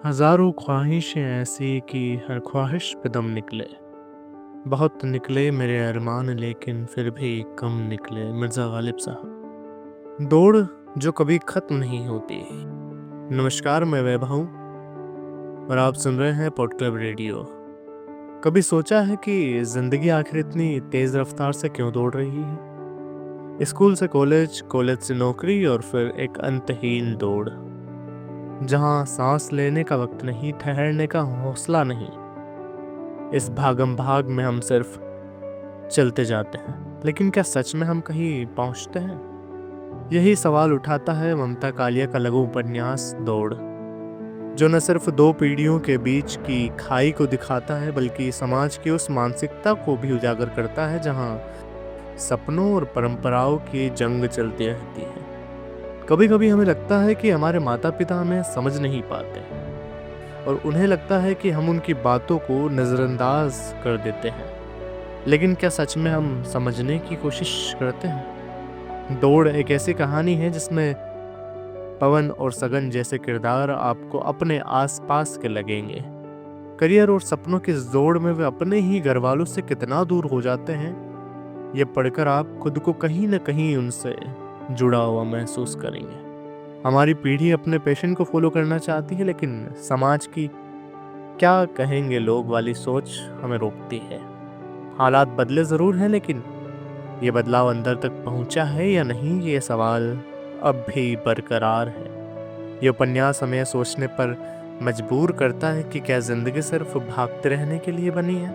हजारों ख्वाहिशें ऐसी कि हर ख्वाहिश पे दम निकले। बहुत निकले मेरे अरमान लेकिन फिर भी कम निकले। मिर्ज़ा गालिब साहब। दौड़ जो कभी ख़त्म नहीं होती। नमस्कार, मैं वैभव हूँ और आप सुन रहे हैं पॉड क्लब रेडियो। कभी सोचा है कि ज़िंदगी आखिर इतनी तेज़ रफ्तार से क्यों दौड़ रही है? स्कूल से कॉलेज, कॉलेज से नौकरी और फिर एक अंतहीन दौड़, जहाँ सांस लेने का वक्त नहीं, ठहरने का हौसला नहीं। इस भागम भाग में हम सिर्फ चलते जाते हैं, लेकिन क्या सच में हम कहीं पहुंचते हैं? यही सवाल उठाता है ममता कालिया का लघु उपन्यास दौड़, जो न सिर्फ दो पीढ़ियों के बीच की खाई को दिखाता है, बल्कि समाज की उस मानसिकता को भी उजागर करता है जहां सपनों और परंपराओं की जंग चलती रहती है। कभी कभी हमें लगता है कि हमारे माता पिता हमें समझ नहीं पाते और उन्हें लगता है कि हम उनकी बातों को नज़रअंदाज कर देते हैं, लेकिन क्या सच में हम समझने की कोशिश करते हैं? दौड़ एक ऐसी कहानी है जिसमें पवन और सगन जैसे किरदार आपको अपने आसपास के लगेंगे। करियर और सपनों की इस दौड़ में वे अपने ही घर वालों से कितना दूर हो जाते हैं, ये पढ़कर आप खुद को कहीं न कहीं उनसे जुड़ा हुआ महसूस करेंगे। हमारी पीढ़ी अपने पैशन को फॉलो करना चाहती है, लेकिन समाज की क्या कहेंगे लोग वाली सोच हमें रोकती है। हालात बदले ज़रूर हैं, लेकिन ये बदलाव अंदर तक पहुंचा है या नहीं, ये सवाल अब भी बरकरार है। ये उपन्यास हमें सोचने पर मजबूर करता है कि क्या ज़िंदगी सिर्फ भागते रहने के लिए बनी है?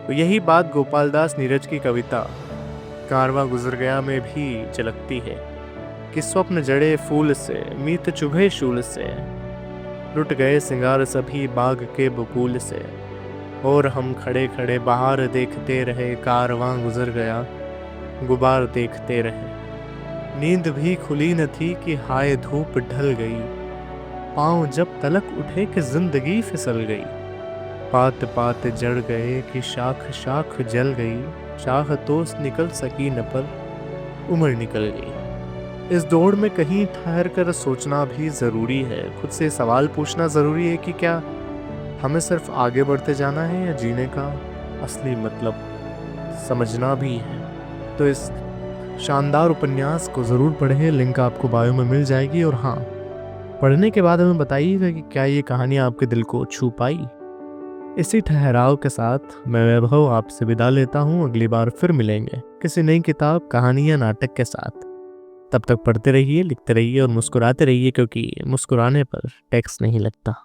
तो यही बात गोपाल दास नीरज की कविता कारवां गुजर गया में भी झलकती है कि स्वप्न जड़े फूल से, मीत चुभे शूल से, लुट गए सिंगार सभी बाग के बकुल से, और हम खड़े खड़े बाहर देखते रहे, कारवां गुजर गया गुबार देखते रहे। नींद भी खुली न थी कि हाय धूप ढल गई, पाँव जब तलक उठे कि जिंदगी फिसल गई। पात पात जड़ गए कि शाख शाख जल गई, शाख तो निकल सकी न पर उम्र निकल गई। इस दौड़ में कहीं ठहर कर सोचना भी ज़रूरी है। खुद से सवाल पूछना ज़रूरी है कि क्या हमें सिर्फ आगे बढ़ते जाना है या जीने का असली मतलब समझना भी है। तो इस शानदार उपन्यास को ज़रूर पढ़ें, लिंक आपको बायो में मिल जाएगी। और हाँ, पढ़ने के बाद हमें बताइएगा कि क्या ये कहानी आपके दिल को छू पाई। इसी ठहराव के साथ मैं वैभव आपसे विदा लेता हूँ। अगली बार फिर मिलेंगे किसी नई किताब, कहानी या नाटक के साथ। तब तक पढ़ते रहिए, लिखते रहिए और मुस्कुराते रहिए, क्योंकि मुस्कुराने पर टैक्स नहीं लगता।